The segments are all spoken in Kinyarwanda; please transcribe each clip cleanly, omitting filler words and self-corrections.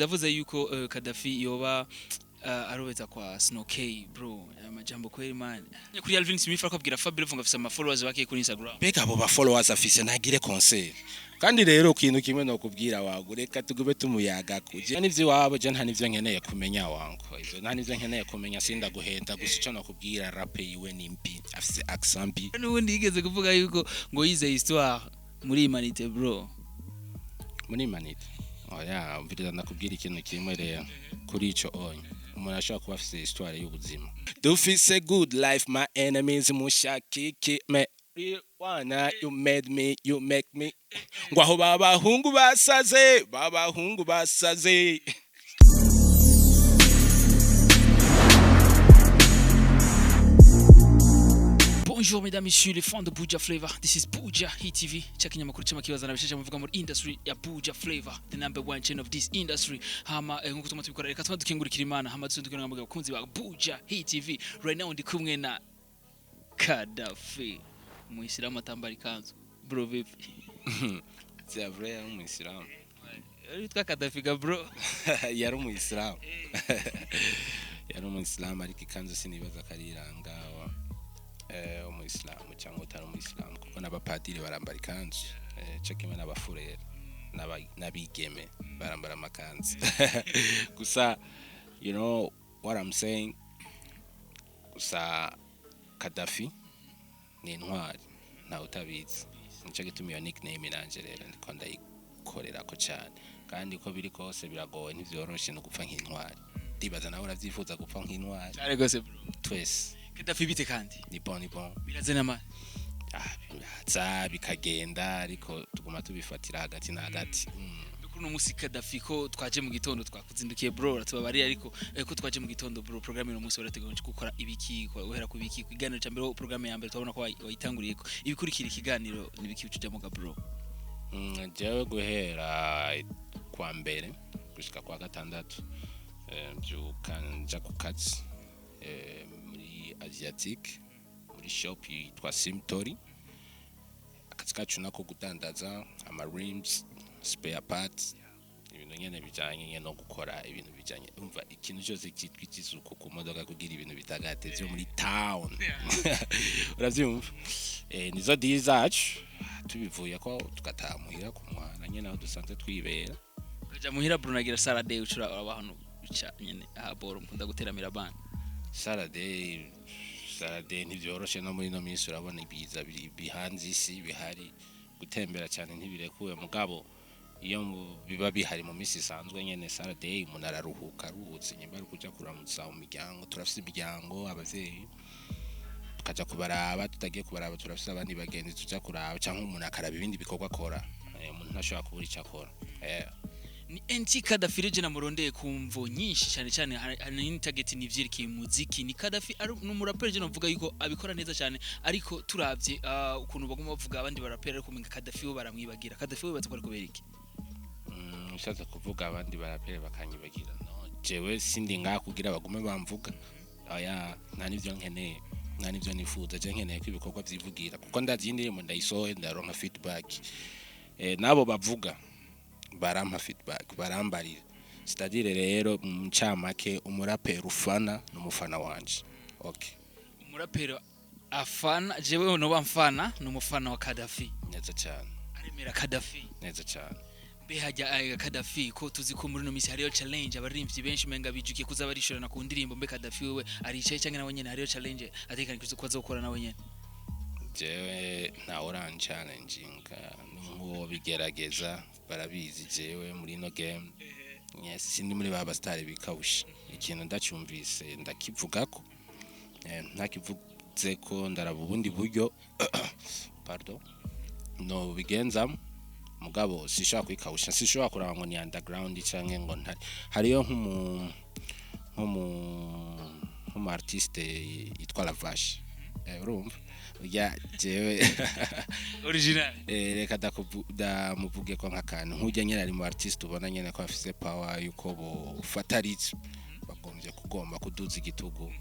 Yavuze yuko Khadafi yoba arobeza kwa Snowkey bro amajambo kweli man. Kuri Alvin Smith akabwira Fabio ngo afise ama followers bake kuri Instagram. Bega abo ba followers afise ntagire concert. Kandi rero kintu kimwe no kubwira wagureka tugube tumuyaga kuje. Nivyo wabo je nta nivyo nkeneye kumenya wanko. Izo nta nivyo nkeneye kumenya sinda guhenda gusa ico no kubwira rap yiwe nimbi afise accent bi. Nubundi yigeze kuvuga yuko ngo yize histoire muri Humanité bro. Muri Humanité. Oya mvira nakubwira ikintu kimwe rero kuri ico onye. Umuntu ashaka kuba afise histoire y'ubuzima. Dufise good life my enemies mushakiki me wanna you made me you make me ngwaho babahungu basaze. Bonjour mesdames, messieurs, les fans de Buja Flavor. This is Bujahit TV. Checking your makuru kibaza na bishesha muvuga muri industry ya Buja Flavor, the number one channel of this industry. Hama nkuko tumatubikora reka dukengurikira Imana, hama dusundukira ngamwe bakunzi ba Bujahit TV. Right now ndi kumwe na Khadafi. Muislamu atambara kanzu. Bro vipi? C'est vrai un muislamu. Yitwa Khadafi ga bro. Yari umuislamu. Yari umuislamu ariko ikanzu sinibaza kariranga umuislamu cyangwa utari umuislamu kuko n'abapadiri barambara ikanzu cekimwe n'abafurere n'abigeme barambara amakanzu gusa you know what I'm saying gusa Khadafi ni intwari nta utabizi nico gituma iyo nickname iranje rero ndiko ndayikorera ko cyane kandi ko biri kose biragoye ntivyoroshe no gupfa nk'intwari ndibaza nawe uravyifuza gupfa nk'intwari cyane gose bro twese Khadafi bite kandi ni bon birazena ma bikagenda ariko tuguma tubifatira hagati na hagati kuno musi Khadafi ko twaje mu gitondo twakuzindukiye bro ratubabari ariko ko twaje mu gitondo bro programme no musi warategereje gukora ibiki uhera ku biki iganiro cya mbere programme ya mbere twabona ko wayitanguriye ko ibikurikira ikiganiro nibiki ucujamo ga bro jewe guhera kwa mbere gushika kwa gatandatu byuka nja ku kazi muri Asiatic muri shop yitwa Simtori akazi kacu nako gutandaza ama rims spare parts ibintu nyene bijanye no gukora ibintu bijanye umva ikintu cyose cyitwa ikisuku ku modoka kugira ibintu bitagate byo muri town uravyumva nizo dizacu tubivuye ko tukatamuhira ku mwana nyene aho dusanze twibera kaja muhira Bruno agira Saturday ucura abantu bica nyene ahaboro mukunda guteramira bana Saturday ntibyoroshe no muri no minsi urabona ibiza bihanze isi bihari gutembera cyane ntibirekuwe mugabo iyo biba bihari mu minsi isanzwe nyene Saturday umuntu araruhuka ruhutse nyimba ari kuja kuramutsa umuryango turafise imiryango abavyeyi tukaja kubaraba tutagiye kubaraba turafise abandi bagenzi tuja kuraba cyangwa umuntu akaraba ibindi bikorwa akora umuntu ntashobora kubura icyo akora ni NT Khadafi reje na murondeye kumvo nyinshi cyane cyane hani target ni vyiriki muziki ni Khadafi ari n'umurapper je novuga yuko abikora neza cyane ariko turavye ukuntu baguma bavuga abandi barapera ariko minga Khadafi we baramwibagira Khadafi we batwara kubera iki ushatse kuvuga abandi barapera bakanyibagira no jewe sindi nga kugira bagume bamvuga aya nta nivyo nkeneye nta nivyo nifuza je nkeneye ko ibikorwa vyivugira kuko ndazi indirimbo ndayisohoye ndaronka feedback nabo bavuga barampa feedback barambarira c'est-à-dire rero mcamake umurapera ufana n'umufana wanje okay umurapera afana jewe no bamfana n'umufana wa Khadafi neza cyane aremera Khadafi neza cyane behajya Khadafi ko tuzi ko muri no misi hariyo challenge abarimvyi benshi menga bijukiye kuza barishorana ku ndirimbo mbe Khadafi wewe aricaye cyangwa nawe nyene hariyo challenge atekanye kuza gukora nawe nyene jewe nta orange challenging n'uwo bigerageza barabizi jewe muri no game yes sindi muri baba star bikawusha ikintu ndacyumvise ndakivugako ntakivuze ko ndaraba ubundi buryo pardon no bigenza mugabo sishaka kwikawusha sishobora kuraba ngo ni underground canke ngo ntari hariyo nk'umu artiste yitwa La Vache urumva ya jewe original reka muvuge ko nk'akantu nk'ujya nyene ari mu artiste ubona nyene ko afise power yuko bo fatalize bagombye kugomba kuduza igitugu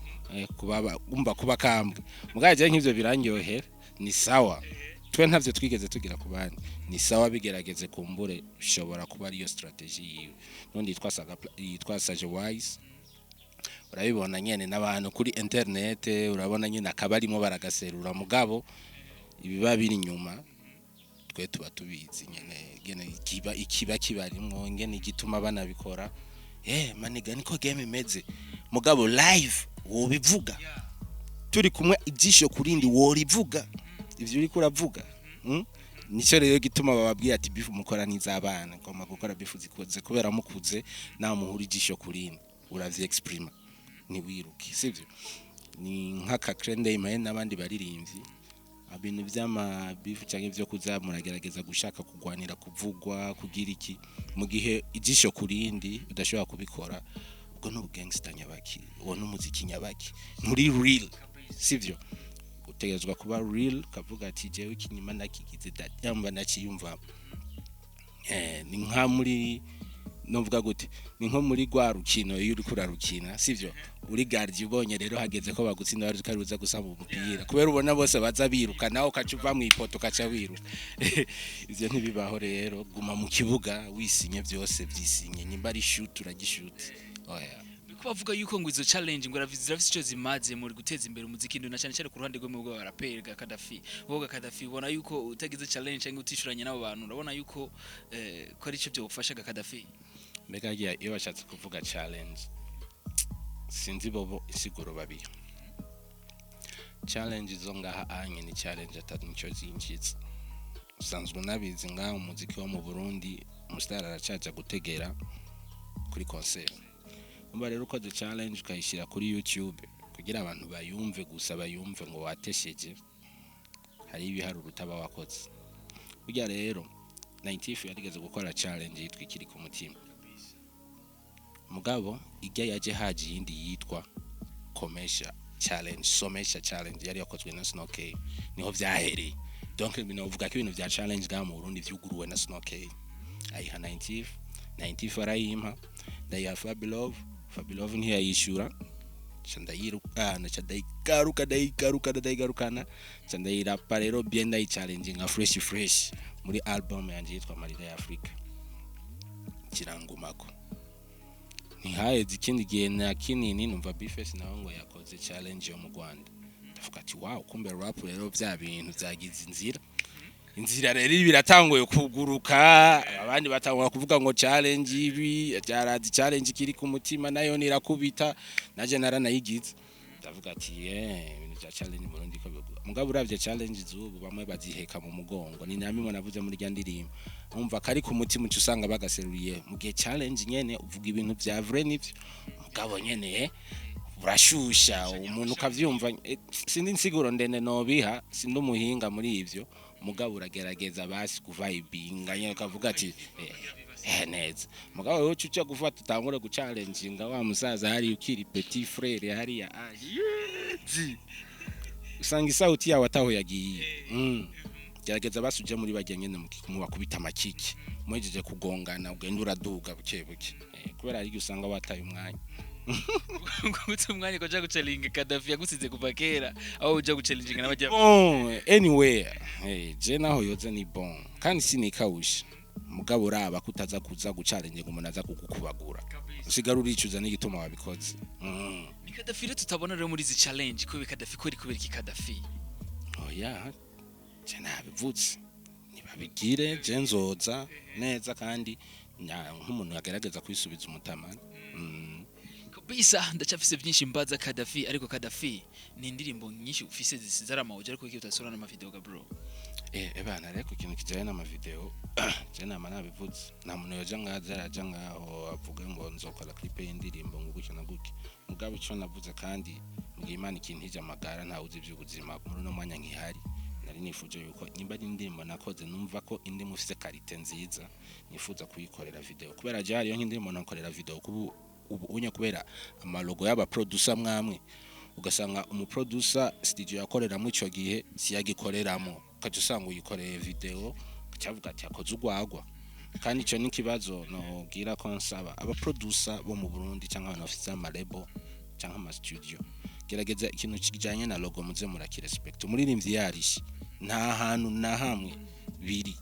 kuba umba kuba kambwe mugaje nk'ivyo birangyohera ni sawa twe ntavyo twigeze tugira ku bandi ni sawa bigerageze kumbure bishobora kuba ariyo strategy yiwe nundi yitwa Sage Wise urabibona nyene n'abantu kuri internet urabona nyene akabarimo baragaserura mugabo ibiba biri nyuma twe tuba tubizi nyene ikiba kibarimwo ngene igituma banabikora maniga niko game imeze mugabo live wobivuga turi kumwe ijisho kurindi worivuga ivyo uri kuravuga nico rero gituma bababwira ati bifu mukora n'izabana ngoma gukora bifu zikoze kubera mukuze na muhuri ijisho kurindi uravye exprime ni wiruki sivyo ni nkaka Krende Imane n'abandi baririmbyi abintu vy'ama bifu cyangwa ivyo kuzamuragerageza gushaka kugwanira kuvugwa kugira iki mu gihe ijisho kurindi udashobora kubikora ubwo no gangster nyabaki uwo n'umuziki nyabaki muri real sivyo utegezwa kuba real kavuga ati jewe ikinyima nakigize yamba nakiyumva ni nka muri novuga gute ni nko muri gwa rukino iyo uri kurarukina sivyo uri gardie ubonye rero hageze ko bagutsinda bari karuza gusaba umupira kubera ubona bose baza biruka naho kacuva mu ipoto kaca wiruka ivyo ntibibaho rero guma mu kibuga wisinye byose vyisinye nyimba ari shoot uragishoot oya bavuga yuko ngo izo challenge ngo zirafise ico zimaze muri guteza imbere umuziki ndo na cyane cyane ku ruhande rwo mu bwa rapper ga Khadafi woga Khadafi ubona yuko utagize challenge cyangwa utishuranye n'abo bantu urabona yuko ko ari cyo byo gufasha ga Khadafi mbega iyo bashatse kuvuga challenge sinzi bobo isiguro babi challenge zo ngaha anye ni challenge atatu nico zinjitse usanzwe nabizi ngaha umuziki wo mu Burundi umustar aracaca gutegera kuri concert umba rero uko the challenge ukayishira kuri YouTube kugira abantu bayumve gusa bayumve ngo watesheje hari ibiharuro utaba wakoze burya rero 90 yarigeze gukora challenge yitwa ikiri ku mutima mugabo ijya yaje haji yindi yitwa commercial challenge somesha challenge yari yakozwe na Snowkey niho vyahereye donc binovuga ko ibintu vya challenge ga mu Burundi vyuguruwe na Snowkey ayiha 90 arayimpa ndayiha Fabilove ntiyayishura chandayirukana chandayigarukana chandayirapa rero bien ndayi challenge nka fresh muri album yanje yitwa Marira ya Afrika kirangumako ntihaye ikindi gihe na kinini numva Bifes naho ngo yakoze challenge yo mu Rwanda ndavuga ati wow kumbe rap rero bya bintu byagize inzira rero biratanguye kuguruka abandi batangura kuvuga ngo challenge ibi cyarazi challenge kiri ku mutima nayo nirakubita naje naranayigize ndavuga ati ibintu bya challenge mu Burundi ko bigura mugabo uravye challenge zubu bamwe baziheka mu mugongo ni namwe navuze muri rya ndirimbo umva kari ku mutima usanga bagaseruriye mu gihe challenge nyene uvuga ibintu bya vrai nivyo mugabo nyene urashusha umuntu ukavyumva sindi nsiguro ndende nobiha sindi umuhinga muri ivyo mugabo uragerageza basi kuvibinga nyene ukavuga ati neza mugabo wowe uca gufata utangure guchallenginga wa musaza hari ukiri petit frère hari ya usanga isauti yawe ataho yagiye gerageza basi uje muri bajya nyene mu bakubita makiki mwejeje kugongana ugenda uraduga buke kubera ari usanga wataye umwanya ngutse umwanya ko jago challenge Khadafi yagusize kuva kera aho uja guchallenginga n'abajya anywhere je naho yoze ni bon kandi sinikawusha mugabo raba kutaza kuza guchallenge umuntu aza kugukubagura usigarura icuza n'igituma wabikoze Khadafi rero tutabona rero muri zi challenge ko Khadafi ko iri kubera iki Khadafi oya je nabivutse nibabigire je nzoza neza kandi nk'umuntu yagerageza kwisubiza umutama bisa ndacafise byinshi mbaza Khadafi ariko Khadafi ni indirimbo nyinshi ufise zisizara amauje ariko iki utasora na video ga bro bana reko ikintu kijanye na video je nama nabivutse nta muntu yoja ngaza ngaho avuga ngo nzokora clip y'indirimbo ngo gucyo na guki mugabo ico navuze kandi mugihe Imana ikintu ije amagara nta uzi ivy'ubuzima muri no mwanya nkihari nari nifuje yuko nimba ari indirimbo nakoze numva ko indi mufise quality nziza nifuza kuyikorera video kubera je hariyo nk'indirimbo nakorera video ubu unya kubera amalogo y'aba producer mwamwe ugasanga umuproducer studio yakorera mu ico gihe siyagikoreramo kaje usanga uyikoreye video cyavuga ati akoze ugwagwa kandi ico ni kibazo no gira konsaba aba producer bo mu Burundi cyangwa abantu bafite ama label cyangwa ama studio gerageza ikintu kijanye na logo muze murakire respect umuririmvyi yarishi nta hantu na hamwe biri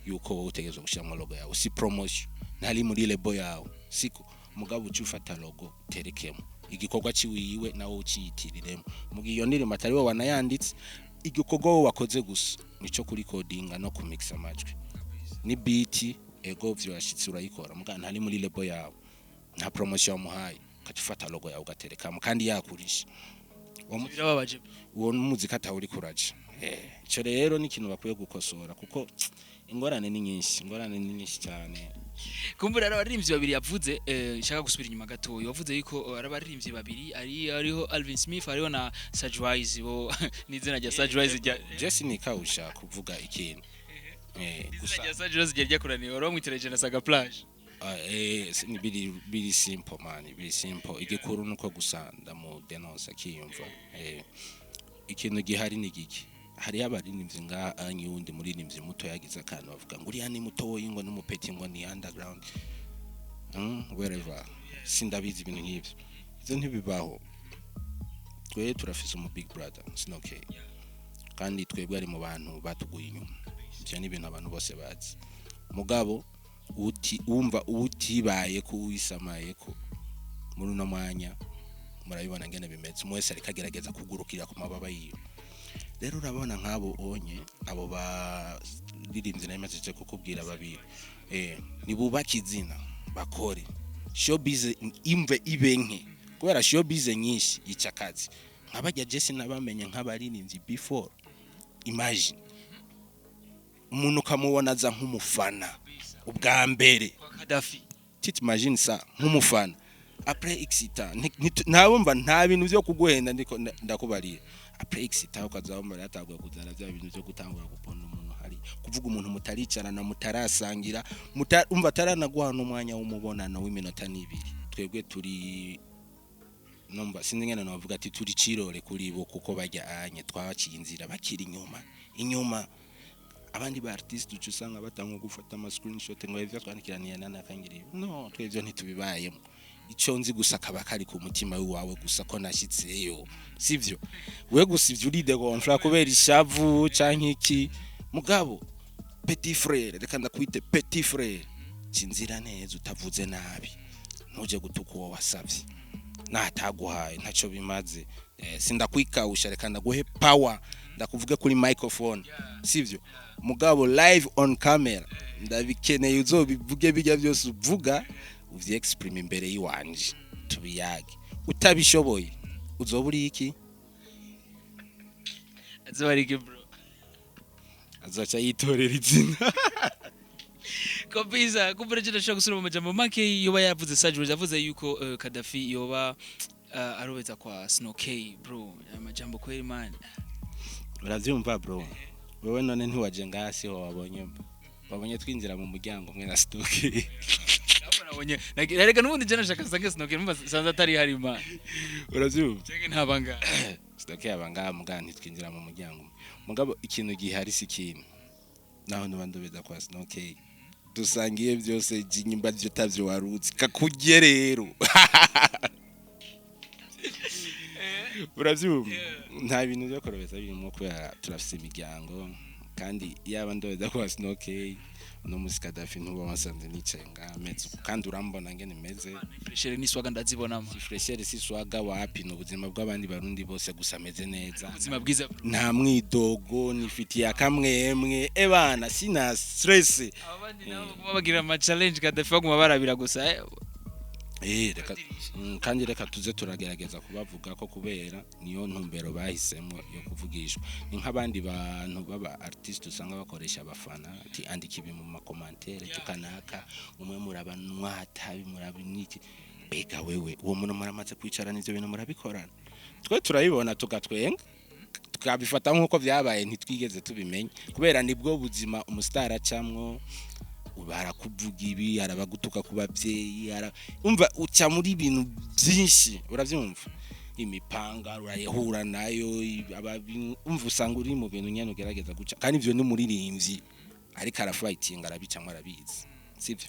yuko wowe utegerezwa gushyiramo logo yawe, si promotion, ntari muri lebo yawe, siko mugabo uci ufata logo terekemo igikorwa ciwiwe nawo uciyitiriremo mugihe iyo ndirimbo atari wowe wanayanditse, igikorwa wowe wakoze gusa nico kuri codinga no kumixa amajwi ni beat ego vyashitse urayikora mugabo ntari muri lebo yawe, nta promotion muhaye ukacifata logo yawe ugaterekamo kandi yakurisha uwo muzika atawuri kuraje. Ico rero ni ikintu bakwiye gukosora kuko ingorane ni nyinshi cyane. Kumbura abaririmbyi babiri yavuze nshaka gusubira inyuma gato yavuze yuko abaririmbyi babiri ariho Alvin Smith ariho na Sajwise bo nizina rya Sajwise rya Jesse Nikausha kuvuga ikintu gusa rya Sajwise rya kuraniye waro mwitereje na Saga Plage ni biri simple man, biri simple igikuru nuko gusa ndamudenonsa kiyumva ikintu gihari ni giki hari abaririmbyi nga anyundi muririmbyi muto yagize akantu bavuga ngo uriya ni muto ngo n'umupeti ngo ni underground wherever sindabizi ibintu nk'ibyo izo ntibibaho. Twe turafise mu big brother okay, kandi twebwe ari mu bantu batuguye inyuma, ibyo ni ibintu abantu bose bazi mugabo umva utibaye ko wisamaye ko muri uno mwanya murabibona ngene bimeze mwese ariko agerageza kugurukira ku mababa yiwe. Rero urabona nk'abo onye abo baririmbyi namejeje kukubwira babiri nibubaka izina bakore showbiz imve ibenke kubera showbiz nyinshi icakazi nk'abajya Jesse nabamenye nk'abaririmbyi before. Imagine umuntu kamubona za nk'umufana ubwa mbere Khadafi imagine sa nk'umufana après excita ntabumva nta bintu byo kuguhenda ndiko ndakubariye après excita ukazamba yatagwa kuzana bya bintu byo gutangura gupona umuntu hari kuvuga umuntu mutaricarana mutarasangira umva taranaguhana umwanya w'umubonano w'iminota n'ibiri. Twebwe turi nomba siningena navuga ati turi cirore kuri bo kuko bajya anye twabaciye inzira bakiri inyuma abandi ba artist ucusanga batanga gufata ama screenshot ngo ivyo twandikiraniye nakangiriye no twebyo ntitubibayemo. Ico nzi gusa kaba kari ku mutima wawe gusa ko nashitseyo sivyo we gusa ivyo uride gonfra kubera ishavu canke iki mugabo petit frère reka ndakwite petit frère cinzira neza utavuze nabi ntuje gutuka uwo wasavye nataguhaye ntaco bimaze sindakwikausha reka ndaguhe power ndakuvuge kuri microphone sivyo mugabo live on camera ndabikeneye uzobivuge bijya byose uvuga uvye exprime imbere yiwanje tubiyage utabishoboye uzoburi iki azobarike bro azacha yitorera izina Kabisa kumbura je ndashaka gusura mu majambo make yoba yavuze Sajwise yavuze yuko Khadafi yoba arobeza kwa Snowkey bro amajambo kweli man uravyumva bro wewe none ntiwaje ngasi ho wabonye twinjira mu muryango mwe na Snowkey nabonye narega nubundi je nashaka sange Snowkey numva sanza atari hari man uravyumva cyenge ntabanga Snowkey abanga mugani twinjira mu muryango mugabo ikintu gihari sikini naho nubandobeza kwa Snowkey dusangiye byose jinyimba byo tavyo warutse kakujye rero uravyumva nta bintu byo korobeza birimo kubera turafise imiryango kandi yaba ndobeza kwa Snowkey no musika Khadafi ntuba wasanze nicaye ngameze kandi urambona ngene meze freshere ni swaga ndazibonamo freshere si swaga wapi no buzima bw'abandi barundi bose gusa meze neza ubuzima bwiza nta mwidogo nifitiye akamwemwe ebana sina stress abandi nabo bagira ama challenge Khadafi baguma barabira gusa reka kandi reka tuze turagerageza kubavuga ko kubera niyo ntumbero bahisemo yo kuvugishwa ni nk'abandi bantu baba artist usanga bakoresha abafana ati andika ibi mu makomantere tukanaka umwe murabanwa atabi murabiniki bega wewe uwo muntu muramaze kwicarana ivyo bintu murabikorana twe turabibona tugatwenga tukabifata nkuko vyabaye ntitwigeze tubimenye kubera nibwo buzima umustar acamwo barakuvuga ibi arabagutuka ku bavyeyi umva uca muri ibintu byinshi uravyumva imipanga urayehura nayo umva usanga uri mu bintu nyene ugerageza guca kandi ivyo ni muririmbyi ariko arafighting arabicamwe arabizi sivyo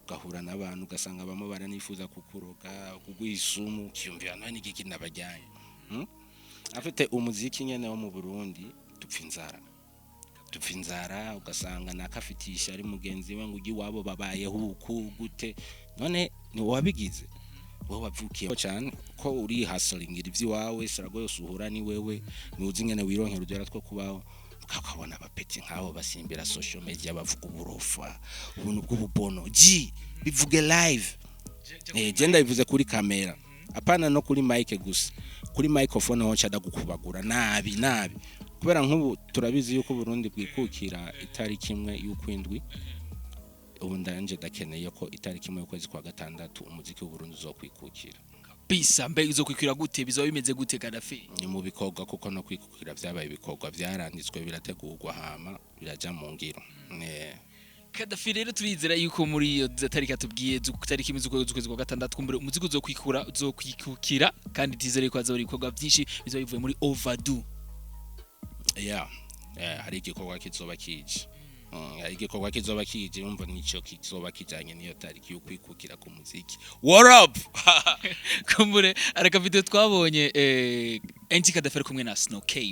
ugahura n'abantu ugasanga bamwe baranifuza kukuroga kugwisumu kiyumvira nani giki nabajyanye afite umuziki nyene wo mu Burundi dupfa inzara dupfa inzara ugasanga nakafitisha ari mugenzi we ngo ugi wabo babayeho uku gute none ni wabigize wowe wavukiye cyane ko uri hustling ivy'iwawe sarago yose uhura ni wewe ni uzi ngene wironkera urugero two kubaho ukabona abapeti nk'abo basimbira social media bavuga uburofa ubuntu bw'ububono bivuge live genda bivuze kuri kamera apana no kuri mic gusa kuri microphone ho nshada gukubagura nabi kubera nk'ubu turabizi yuko Burundi bwikukira itariki imwe y'ukwindwi ubu ndanje dakeneye ko itariki imwe y'ukwezi kwa gatandatu umuziki w'u Burundi uzokwikukira bisa mbe uzokwikira gute bizaba bimeze gute Khadafi ni mu bikorwa kuko no kwikukira byabaye ibikorwa byaranditswe birategurwa hama biraja mu ngiro Khadafi rero turizera yuko muri iyo tariki atubwiye tariki imwe z'ukwezi kwa gatandatu kumbere umuziki uzokwikukira kandi tizere ko azaba ibikorwa byinshi bizaba bivuye muri overdue hari igikorwa kizoba kije hari igikorwa kizoba kije umva nico kizoba kijanye niyo tariki yo kwikukira ku muziki what up kumbure araka video twabonye NT Khadafi kumwe na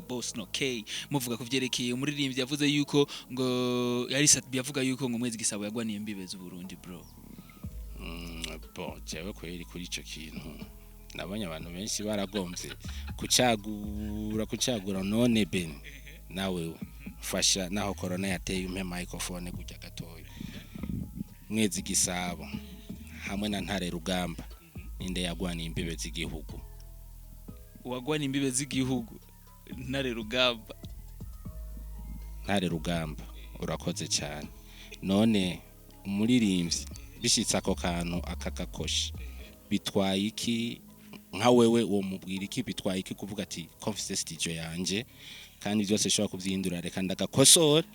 Boss Snow K muvuga ku vyerekeye umuririmbyi yavuze yuko ngo yari yavuga yuko ngo mwezi gisabo yagwaniye imbibe z'u Burundi bro jewe kweri kuri ico kintu nabonye abantu benshi baragombye kucagura none ben nawe fasha naho corona yateye umpe microphone kujya gatoya mwezi gisabo hamwe na ntare rugamba ninde yagwaniye imbibe z'igihugu wagwaniye imbibe z'igihugu ntare rugamba urakoze cyane none umuririmbyi bishitse ako kantu akakakosha bitwaye iki nka wewe uwo mubwira iki bitwaye iki kuvuga ati confidence studio yanje kandi byose shobora kuvyindura reka ndagakosora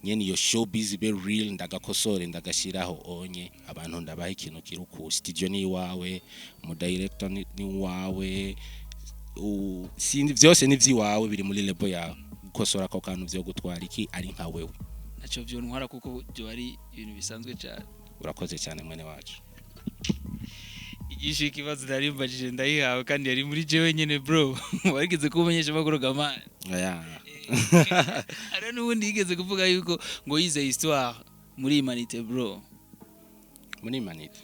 nyene iyo showbiz be real ndagakosore ndagashiraho onye abantu ndabaha ikintu kiruku studio ni wawe mu director ni wawe sindi byose ni vyiwawe biri muri label yawe gukosora ko kantu vyo gutwara iki ari nka wewe naco vyo ntwara kuko byo ari ibintu bisanzwe cyane urakoze cyane mwene wacu igishi kibazo ndarimbajije ndayihawe kandi yari muri jewe nyene bro wageze kumenyesha makuru gamana ara nubundi yigeze kuvuga yuko ngo yize histoire muri humanité bro muri humanité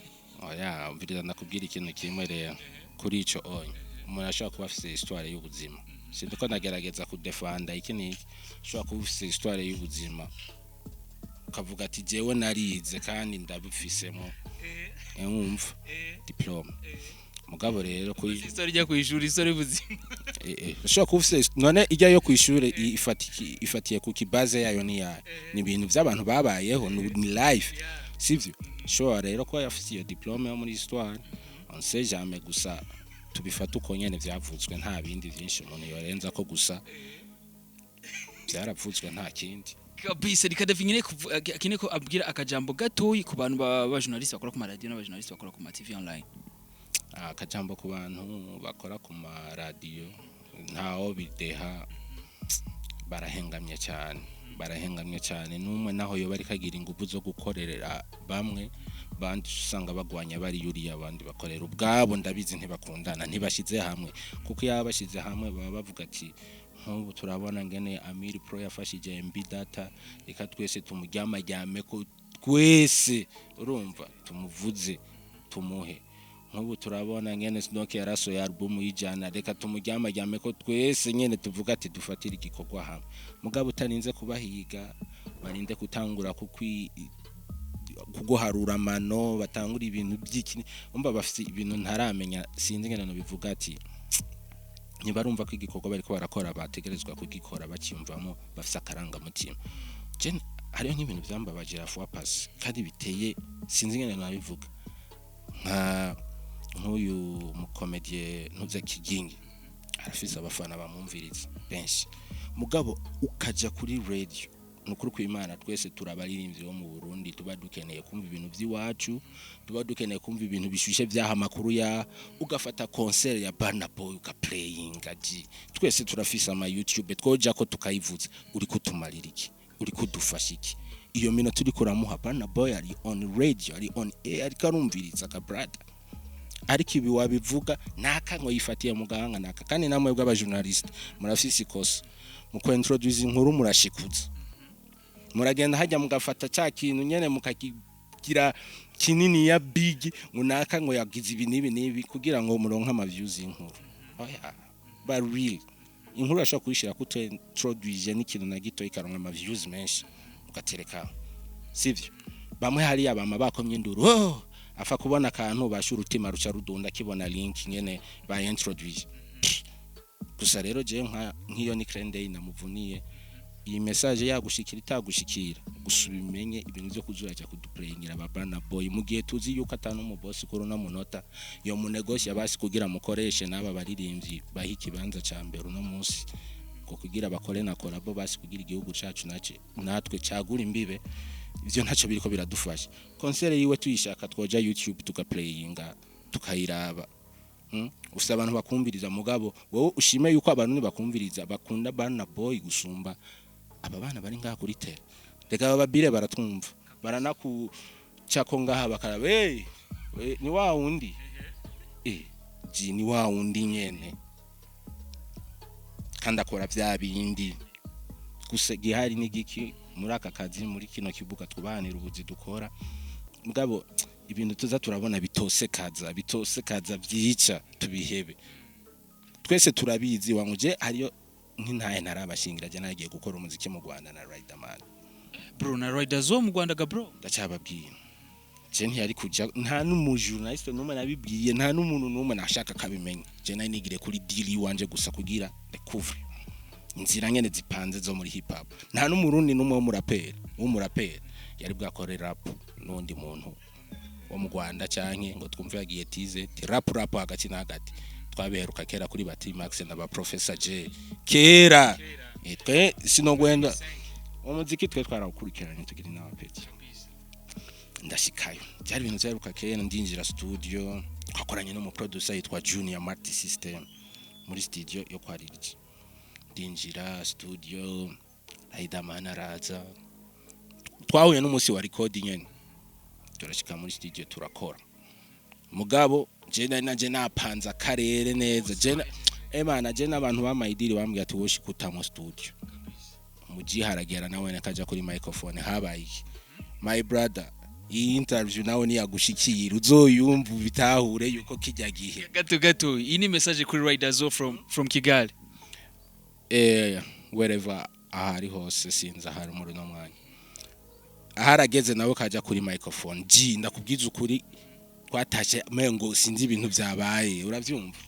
mviriza ndakubwira ikintu kimwe rero kuri ico onye umuntu ashobora kuba afite histoire y'ubuzima sindiko nagerageza kudefanda iki niki ashobora kuba afite histoire y'ubuzima ukavuga ati jewe narize kandi ndabifisemo umva diploma mugabo rero kuri histoire rya kwishura histoire y'ubuzima ashobora kuba afite none ijya yo kwishura ifatiye ku kibaze yayo ni ibintu by'abantu babayeho ni life sivyo ashobora rero ko yafite iyo diploma yo muri histoire on sait jamais gusa tubifata uko nyene vyavutswe nta bindi byinshi umuntu yorenza ko gusa byaravutswe nta kindi kabisa Khadafi nyine akine ko abwira akajambo gatoyi ku bantu ba journalist bakora ku radio n'aba journalist bakora ku TV online akajambo ku bantu bakora ku radio ntaho bideha barahengamye cyane numwe naho yo bari kagira ingufu zo gukorera bamwe bandi usanga bagwanya bari yuriya abandi bakorera ubwabo ndabizi ntibakundana ntibashize hamwe kuko yabashize hamwe baba bavuga ati nk'ubu turabona ngene Amir Pro yafashije MB data reka twese tumujyamajyame ko twese urumva tumuvuze tumuhe nk'ubu turabona ngene Snoke yaraso ya album y'ijana reka tumujyamajyame ko twese nyene tuvuga ati dufatira igikorwa hamwe mugabo utarinze kubahiga barinde kutangura kuguharura amano batangura ibintu by'iki umva bafite ibintu ntaramenya sinzi ngene no bivuga ati ntibarumva ko igikorwa bariko barakora bategerezwa kugikora bakiyumvamo bafite akaranga mutima hariho nk'ibintu byambabaje rafu pass kandi biteye sinzi ngene nabivuga nk'uyu mukomedie ntuze kigingi arafise abafana bamumviriza benshi mugabo ukaja kuri radio nukuri kw'Imana twese turabaririmbyi bo mu Burundi tuba dukeneye kumva ibintu by'iwacu tuba dukeneye kumva ibintu bishushe byaha makuru ya ugafata concert ya Burna Boy ukaplaying aji twese turafise ama YouTube twoja ko tukayivuza uri kutumarira iki uri kudufasha iki iyo minota turi kuramuha Burna Boy ari on radio ari on air ari karumviriza ka brother ariko ibi wabivuga naka ngo yifatiye muganga naka kandi namwe bw'aba journalist murafise ikosa mu introduce inkuru murashikuza muragenda hajya mugafata cya kintu nyene mukakigira kinini ya big munaka ngo yagize ibi nibi kugira ngo muronke ama views inkuru oya bari inkuru ashaka kuyishira ku introduce n'ikintu na gito ikaronka ama views menshi ugatereka sivyo bamwe hari abama bakomye induru afa kubona akantu bashura utima ruca rudunda kibona link nyene ba introduce gusa rero je nk'iyo ni Crende namuvuniye iyi message yagushikira itagushikira gusubimenye ibintu byo kuzuraja kuduplayingira abana boy mugiye tuzi yuko atanu mu boss corona munota yo mu negotiate basi kugira mukoreshe naba baririmbyi bahi kibanza ca mbere no munsi ko kugira bakore na collabo basi kugira igihugu cacu natwe cagura imbibe ivyo ntaco biriko biradufasha concert yiwe tuyishaka twoja YouTube tukaplayinga tukayiraba ufite abantu bakumviriza mugabo wowe ushime yuko abantu bakumviriza bakunda bana boy gusumba aba bana bari ngaha kuri tele reka bababire baratumva baranaku cyako ngaha bakarabe ni wa wundi ji ni wa wundi nyene kandi akora vya bindi gusa gihari n'igiki muri aka kazi muri kino kibuga twubahanira ubuzi dukora mugabo ibintu tuza turabona bitose kaza vyica tubihebe twese turabizi wanguje hariyo nk'intaye narabashingira je nagiye gukora umuziki mu Rwanda na Riderman bro na Rider zo mu Rwanda ga bro ndacababwiye je ntiyari kuja nta n'umujournaliste numwe nabibwiye nta n'umuntu numwe nashaka kabimenya je nayi nigire kuri deal wanje gusa kugira recover inzira nyene zipanze zo muri hip hop nta n'umurundi numwe w'umuraperi yari bwakore rap n'undi muntu wo mu Rwanda canke ngo twumve yagiye tize rap hagati na hagati twaberuka kera kuri Bati Max na ba Professor J kera twe sinogwenda umuziki twe twarakurikiranye tugira n'abapeti ndashikayo byari ibintu byaruka kera ndinjira studio twakoranye no mu producer yitwa Junior Multi System muri studio yo kwa Ririji ndinjira studio Riderman araza twahuye n'umunsi wa recording nyene turashika muri studio turakora mugabo je napanza karere neza je n'abantu bamayidiri bambwiye ati woshi kutamo studio muji haragera nawe nakaja kuri microphone habaye my brother iyi interview nawe ni yagushikira uzoyumva bitahure yuko kijya gihe gato iyi ni message kuri Rider zo from Kigali wherever ahari hose sinza hari muri no mwanya aharageze nawe kaja kuri microphone ndakubwiza ukuri twatashe mengo sinzi ibintu byabaye uravyumva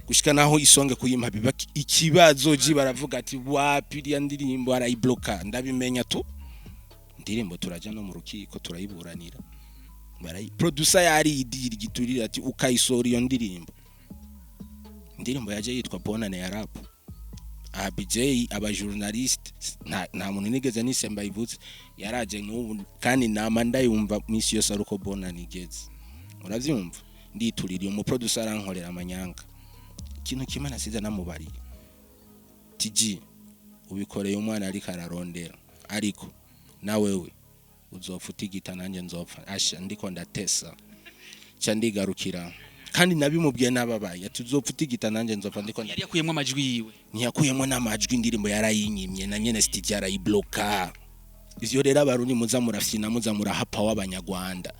gushika naho isonge kuyimpa biba ikibazo baravuga ati wapi ya ndirimbo arayibloka ndabimenya tu ndirimbo turaja no mu rukiko turayiburanira producer yari idiri giturira ati ukayisora iyo ndirimbo yaje yitwa Bonane ya rap ABJ aba journalist nta muntu nigeze nisemba ivuze yaraje n'ubu kandi nama ndayumva misi yose aruko Bonane igeze uravyumva ndituririye mu producer arankorera amanyanga ikintu kimana siza namubari TG ubikoreye umwana ari kararondera ariko na wewe uzofuta igita nanje nzopfa asha ndiko ndatesa cha ndigarukira kandi nabimubwiye nababaye tuzopfuta igita nanje nzopfa ndiko yari yakuyemo amajwi yiwe ntiyakuyemo n'amajwi indirimbo yarayinyimye na nyene studio yarayibloka ivyo rero abarundi muza murafyina muza murahapa w'abanyarwanda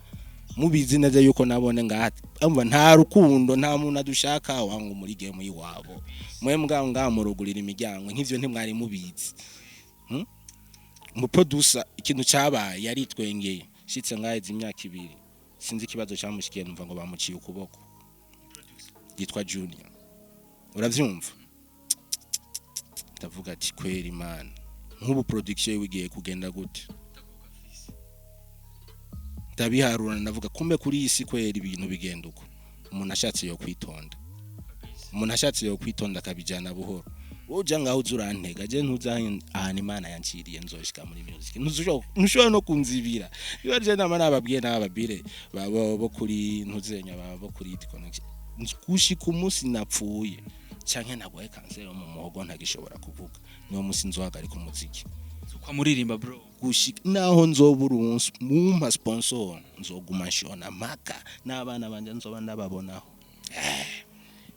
mubizi neza yuko nabone ngati amva nta rukundo nta muntu adushaka wangu muri game yiwabo mwe mbwa murugurira imiryango nk'ivyo ntimwari mubizi mu producer ikintu cyabaye yari twengeye shitse ngaheze imyaka 2 sinzi kibazo cyamushikiye numva ngo bamuciye ukuboko yitwa Junior uravyumva ndavuga ati kweri man nk'ubu production wigiye kugenda gute ndabiharura ndavuga kumbe kuri isi kweri ibintu bigenda uko umuntu ashatse yo kwitonda akabijana buhoro woja ngaho uzurantega je ntuzanye ahani Imana yanciriye nzoshika muri music ntushobora no kunzibira iyo je nama nababwiye n'ababire babo kuri ntuzenya babo kuri connection kushika umunsi napfuye canke nagwaye kanseri mu muhogo ntagishobora kuvuga niyo munsi nzohagarika umuziki kwa muririmba bro gushika naho nzoburunsi mumpa sponsor nzoguma nshona maka n'abana banje nzoba ndababonaho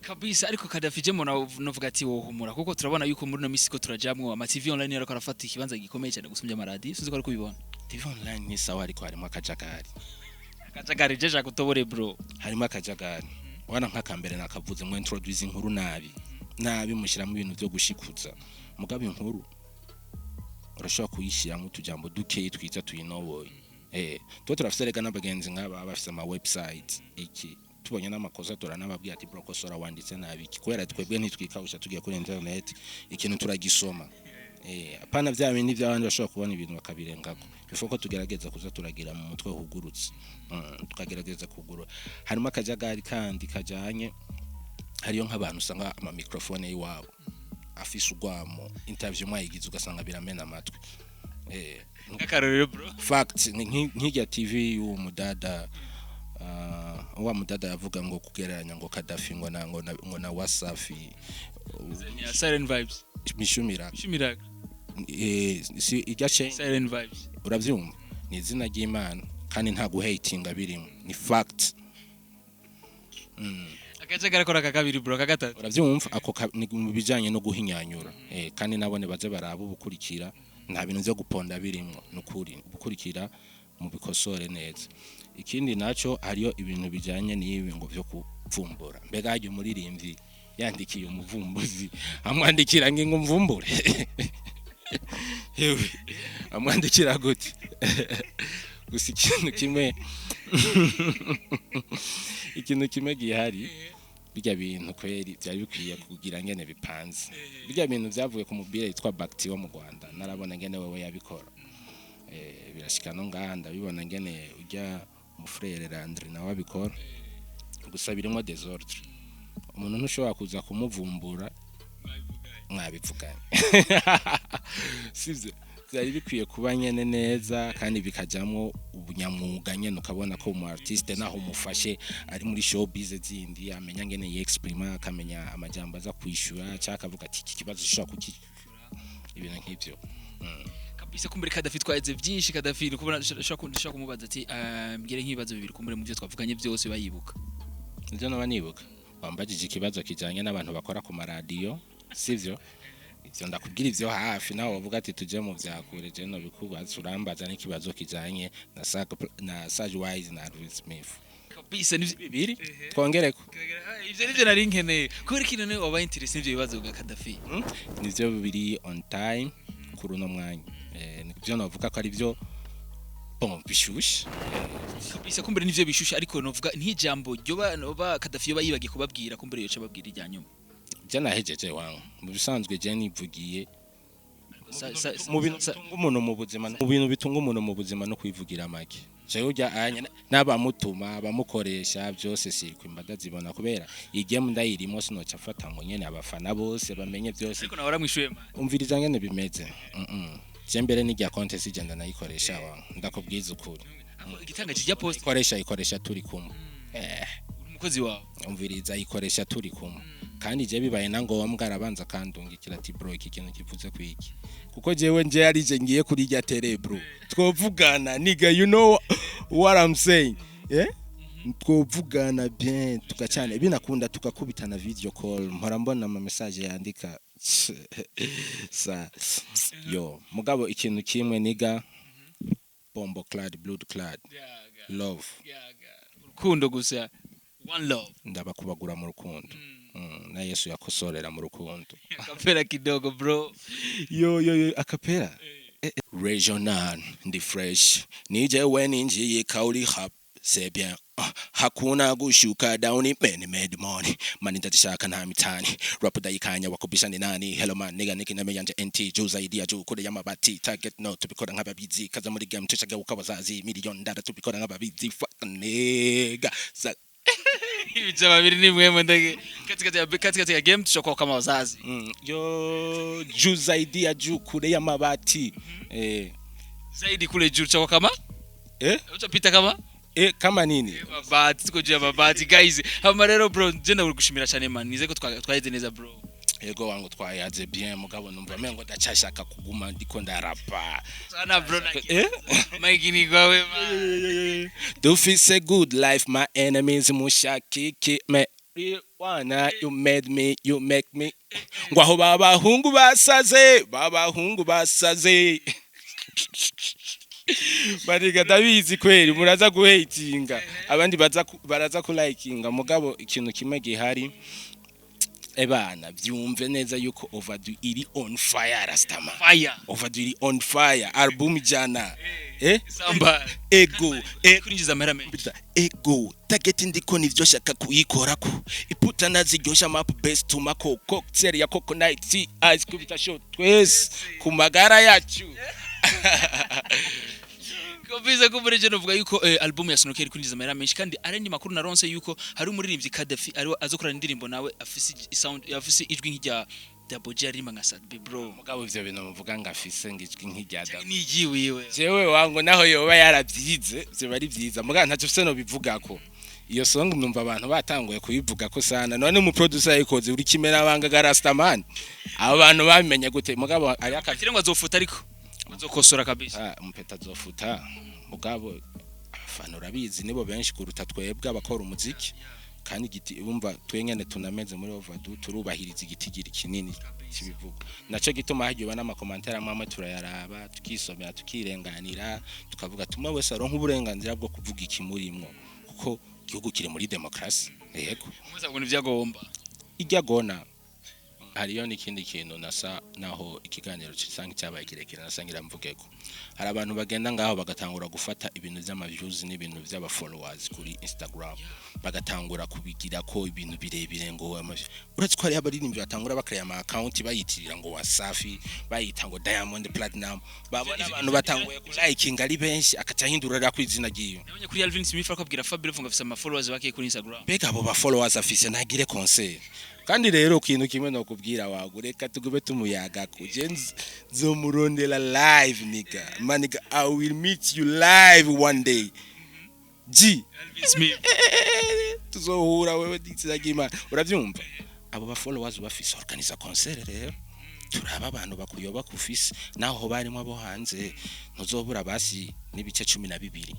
kabisa ariko Khadafi je mona novuga ati wohumura kuko turabona yuko muri no misiko turajamwe ama TV online yarako arafata ikibanza gikomeye cyane gusumbya amaradi suzi ko ari kubibona TV online ni sawa ariko harimo akajagari je jakutobore bro harimo akajagari wana nk'akambere nakavuze mu introduce inkuru nabi mushyiramo ibintu byo gushikuza mugabe inkuru urashobora kuyishyira mu tujambo dukeyi twiza tuyinoboye to turafise rega n'abagenzi nk'aba bafise ama website iki tubonye n'amakosa turanababwiye ati bro kosora wanditse nabi kubera twebwe ntitwikawusha tugiye kuri internet ikintu turagisoma apana bya bindi by'abandi bashobora kubona ibintu bakabirengako bifoko tugerageza kuza turagira mu mutwe hugurutse tukagerageza kugura harimo akajagari kandi kajanye hariyo nk'abantu usanga ama microphone yiwabo afise ugwamo interview mwayigize ugasanga biramena amatwi nk'akarorero bro fact nk'ijya TV y'umudada wa mudada yavuga ngo kugereranya ngo Khadafi ngo na Wasafi ya silent vibes mishumira si ijya silent vibes uravyumva ni izina ry'Imana kandi nta guhatinga birimo ni fact akajagara kora kakabiri bro kagatatu uravyumva ako ni bijanye no guhinyanyura kandi nabone baze baraba ubukurikira nta bintu byo guponda birimo nukuri ubukurikira mu bikosore neza ikindi naco hariyo ibintu bijanye n'ibi ngo byo kuvumbura mbega ajye umuririmvyi yandikiye umuvumbuzi amwandikira ngo mvumbure yewe amwandikira gute gusa ikintu kimwe gihari bijya bintu kweri byari bikwiye kugira ngene bipanze bijya bintu byavuye ku mubire yitwa Bakti wo mu Rwanda narabona ngene wewe yabikora birashika no nganda bibona ngene ujya mu frère Landry nawe abikora gusa birimo desordre umuntu ntushobora kuza kumuvumbura mwabivuganye sivyo byari bikwiye kuba nyene neza kandi bikajamwo ubunyamwuga nyene ukabona ko umu artiste naho umufashe ari muri showbiz zindi amenya ngene yexprima akamenya amajambo aza kwishura cyaka avuga ati iki kibazo gishobora kukishura ibintu nk'ivyo kabisa kumbere Khadafi twaeze byinshi Khadafi kubona shaka kumubaza ati mbwire nk'ibibazo bibiri kumbere mu byo twavuganye byose bayibuka nje nabanibuka bambajije ikibazo kijanye n'abantu bakora ku maradiyo sivyo ivyo ndakubwira ivyo hafi naho bavuga ati tuje mu vyakure je no bikubaza urambaza n'ikibazo kijanye na Sage Wise na Will Smith kabisa ni bibiri twongereko ivyo nivyo nari nkeneye kubera kino ne waba interest ivyo bibazo bwa Khadafi nivyo bibiri on time kuri no mwanya nivyo navuga ko ari byo bon bishushe kabisa kumbere nivyo bishushe ariko novuga nk'ijambo ryo ba Khadafi yo bayibagiye kubabwira kumbere yo cababwira ijyanyuma jana hejeje wangu mu bisanzwe je nivugiye mu bintu umuntu mu buzima mu bintu bitunga umuntu mu buzima no kwivugira make je ujya anya n'abamutuma abamukoresha byose siriko imbada zibona kubera igemu ndayirimo sinoca afata ngo nyene abafana bose bamenye byose ariko nawe ramwishuye umviriza ngene bimeze je mbere n'ijya contest igenda nayikoresha wangu ndakubwiza ukuri igitanga kijya post ikoresha turi kumwe umukozi wawe umviriza ikoresha turi kumwe kandi je bibaye nangombwa arabanza kandungikira ati bro iki kintu kivuze kwiki kuko jewe nje ari je ngiye kuri rya tele bro twovugana nigga you know what I'm saying twovugana bien tukacane binakunda tukakubitana video call mpora mbona ama message yandika sa yo mugabo ikintu kimwe niga bombo clad blood clad love urukundo gusa one love ndabakubagura mu rukundo na Yesu yakosorera mu rukundo akapera kidogo bro yo akapera regional ndi fresh nije when inji kauli hap c'est bien hakuna gushuka down made money mani ndashaka nta mitani rap dayikanya wakubisha ni nani hello man nigga nikina meyanje NT juza idea ju kure yamabati target no tubikora nk'ababizi kaza muri game tucaga ukabazazi million ndara tubikora nk'ababizi fuck nigga ibyo babiri ni mwemwe ndage katikati ya game tushaka kama wazazi yo juza idea ju kure yamabati zaidi kule juu tushaka kama utapita kama kama nini mabati tuko juu ya mabati guys hama rero bro jenda uri gushimira cyane man nize ko twaheze neza bro yego wangu twayaze bien mugabo numva mengo ndacashaka kuguma ndiko ndarapa sana bro Mike ni gwawe do feel say good life my enemies mushakiki me real one, you made me, you make me. Ngwaho babahungu basaze, babahungu basaze. Bariga ndabizi kweli muraza guhatinga abandi baraza kulikinga mugabo ikintu kimwe gihari ebana byumve neza yuko Overdue iri on fire rastama fire Overdue iri on fire album jana samba ego kurinjiza merame ego target ndiko nivyo shaka kuyikorako iputa naziryosha map best to mako cocktail ya coconut tea ice kubita shot twese ku magara yacu Kobiza kumurije novuga yuko album ya Snooker kurinjiza amahera menshi kandi arendi makuru naronse yuko hari umuririmbyi Khadafi ari azokorana indirimbo nawe afise sound afise ijwi nk'irya Bujahit rimwe nka Sadbi bro mugabo ivyo bintu muvuga ngafise ngijwi nk'irya da nigiwiwe jewe wangu naho yoba yaravyize byo bari vyiza mugabo ntacyo no bivugako iyo song numva abantu batanguye kuyivuga ko sana none mu producer yikoze uri kimera banga Rastaman abantu babimenye gute mugabo ari akakire ngo azofuta ariko bazokosora kabisa umpeta azofuta mugabo abafana urabizi nibo benshi kuruta twebwe abakora umuziki kandi igiti bumva twenyene tunameze muri Overdue turubahiriza igitigiri kinini kibivuga naco gituma hagiye bana amakomentari amwe turayaraba tukisomera tukirenganira tukavuga tuma wese aronka uburenganzira bwo kuvuga ikimurimwo kuko igihugu kiri muri demokrasi yego muza kubona ivyagomba ijya gona hariyo n'ikindi kintu nasa naho ikiganiro cyisanga cyabaye kirekire nasangira mvugeko hari abantu bagenda ngaho bagatangura gufata ibintu by'amaviews n'ibintu by'aba followers kuri Instagram bagatangura kubigira ko ibintu birebire ngo uretse ko hari abaririmbyi batangura bakaya ama account bayitirira ngo Wasafi bayita ngo Diamond Platinum babona abantu batanguye kulikinga ari benshi akacahindurira ku izina giyo nabonye kuri Alvin Smith akabwira Fabio ngo afise ama followers bake kuri Instagram bega abo ba followers afise ntagire concert kandi rero kintu kimwe no kubwira wagureka tugube tumuyaga kujenzi zo murondela live nigga maniga I will meet you live one day G tuzohura wewe ditsagima uravyumva abo ba followers bafise organiza concert rero turaba abantu bakuyoba kufise naho barimo abo hanze ntuzobura basi nibice 12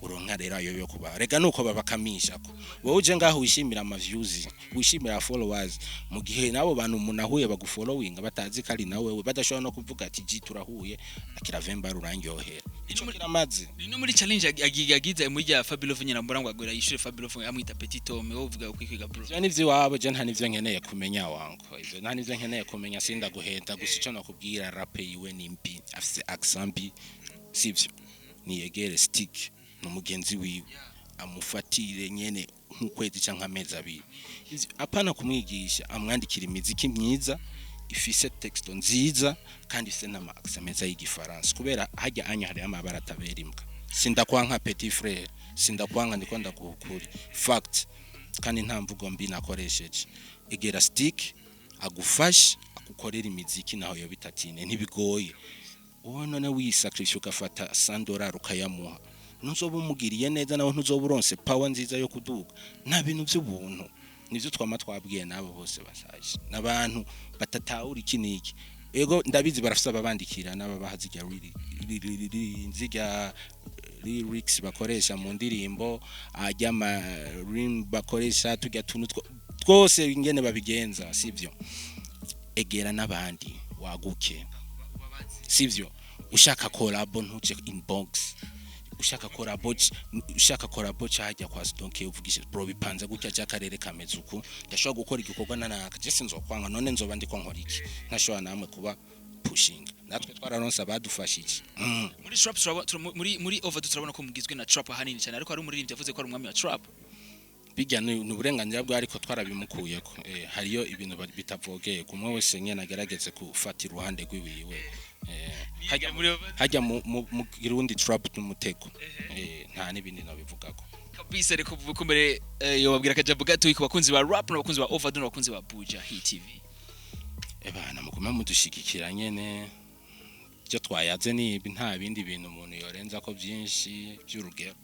uronka rero ayo yo kuba rega nuko babakamisha ko wowe uje ngaho wishimira ama views wishimira followers mu gihe nabo bantu munahuye bagufollowinga batazi kali nawe we badashobora no kuvuga ati ji turahuye akira vemba rurangyohera ico kiramazi no muri challenge agize muri ya Fabio nyina mbura ngo agura yishure Fabio amwita Petit Tom wowe uvuga ukwikiga bro cyane ivyo wabo je nta nivyo nkeneye kumenya wanko ivyo nta nivyo nkeneye kumenya sinda guhenda gusa ico nakubwira rape yiwe nimbi afise accent bi sivyo niyegere stick n'umugenzi wiwe amufatire nyene nk'ukwezi canka amezi abiri apana kumwigisha amwandikira imiziki myiza ifise texto nziza kandi ifise n'ama accent meza y'igifaransa kubera hajya anya hari amabara taberimbwa sindakwanka petit frère sindakwanka ndiko ndakukuri fact kandi nta mvugo mbi nakoresheje egera stick agufasha akukorera imiziki naho yo bitatine ntibigoye wowe none wisacrifice ukafata $100 ukayamuha nuzoba umugiriye neza nawe ntuzoburonse power nziza yo kuduga nta bintu by'ubuntu nivyo twama twabwiye nabo bose basaje nabantu batatawura ikiniki ego ndabizi barafisa babandikira naba bahazijya nziga lyrics bakoresha mu ndirimbo ajya ma rim bakoresha tujya tuntu twose ingene babigenza sivyo egera nabandi waguke sivyo ushaka collabo ntuce inbox ushaka collabo cyajya kwa Stonke uvugisha bro bipanze gutya cyakarere kamezuku ndashobora gukora igikorwa nanaka je sinzokwanga none nzoba ndiko nkora iki ntashobora namwe kuba pushing natwe twararonsa badufashije muri trap muri Overdue turabona ko mugizwe na trap hanini cyane ariko hari umuririmbyi yavuze ko ari umwami wa trap bijya n'uburenganzira bwa ariko twarabimukuyeko hariyo ibintu bitavogeye kumwe wese nyene agerageze kufatira uruhande rwiwiwe hajya mu Burundi trap n'umutego nta n'ibindi no bivugako kabisa reko bukomere yo babwira kajabu gato iko bakunzi ba rap n'abakunzi ba Overdue n'abakunzi ba Bujahit TV ebana mukoma mudushigikira nyene byo twayaze nibi nta bindi bintu umuntu yorenza ko byinshi by'urugero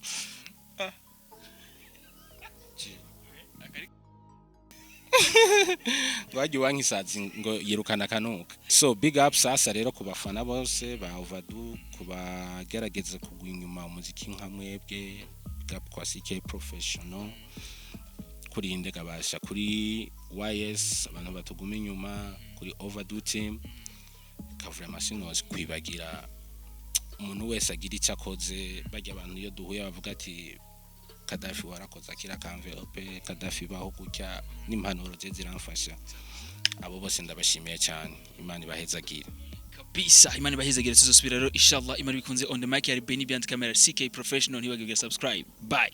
Twaji wankisazi ngo yirukana kanuka so big up sasa rero kubafana bose ba Overdue kubagerageza kugwa inyuma umuziki nka mwebwe big up kwa CK professional kuri indega basha kuri YS abantu batuguma inyuma kuri Overdo team kavura masinos kwibagira umuntu wese agira icyo akoze bajya abantu iyo duhuye bavuga ati Khadafi warakoze akira kanvelope Khadafi baho gutya n'impanuro ze ziramfasha abo bose ndabashimiye cyane Imana ibahezagire kabisa Imana ibahezagire tuzosubira rero inshallah Imana bikunze on the mic ya Beni behind camera CK professional ntibagiwe subscribe bye